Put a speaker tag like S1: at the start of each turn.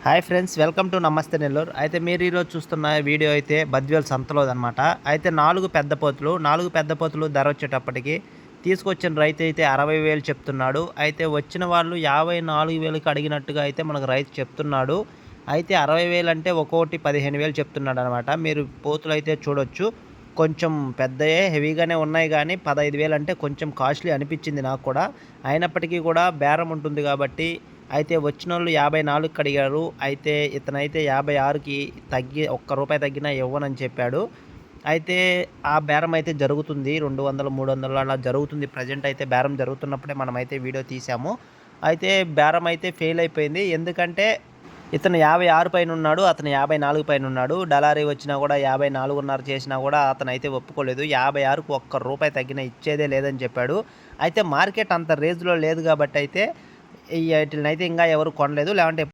S1: Hi friends, welcome to నమస్తే నెల్లూరు. అయితే మీరు ఈరోజు చూస్తున్న వీడియో అయితే బద్వేల్ సంతలోదనమాట. అయితే నాలుగు పెద్ద పోతులు ధర వచ్చేటప్పటికి తీసుకొచ్చిన రైతు అయితే 60,000 చెప్తున్నాడు. అయితే వచ్చిన వాళ్ళు 54,000కి అడిగినట్టుగా అయితే మనకు రైతు చెప్తున్నాడు. అయితే 60,000 అంటే ఒక్కోటి 15,000 చెప్తున్నాడు అనమాట. మీరు పోతులు అయితే చూడొచ్చు, కొంచెం పెద్దయే హెవీగానే ఉన్నాయి, కానీ 15,000 అంటే కొంచెం కాస్ట్లీ అనిపించింది నాకు కూడా. అయినప్పటికీ కూడా బేరం ఉంటుంది కాబట్టి అయితే వచ్చినోళ్ళు 54కి అడిగారు. అయితే ఇతనైతే 56కి తగ్గి ఒక్క రూపాయి తగ్గినా ఇవ్వనని చెప్పాడు. అయితే ఆ బేరం అయితే జరుగుతుంది. 200, 300 అలా జరుగుతుంది. ప్రెజెంట్ అయితే బేరం జరుగుతున్నప్పుడే మనమైతే వీడియో తీసాము. అయితే బేరం అయితే ఫెయిల్ అయిపోయింది. ఎందుకంటే ఇతను 56 పైన ఉన్నాడు, అతను 54 పైన ఉన్నాడు. దళారీ వచ్చినా కూడా 54.5 చేసినా కూడా అతనైతే ఒప్పుకోలేదు. 56కు ఒక్క రూపాయి తగ్గినా ఇచ్చేదే లేదని చెప్పాడు. అయితే మార్కెట్ అంత రేంజ్‌లో లేదు కాబట్టి అయితే వీటినైతే ఇంకా ఎవరు కొనలేదు. లేదంటే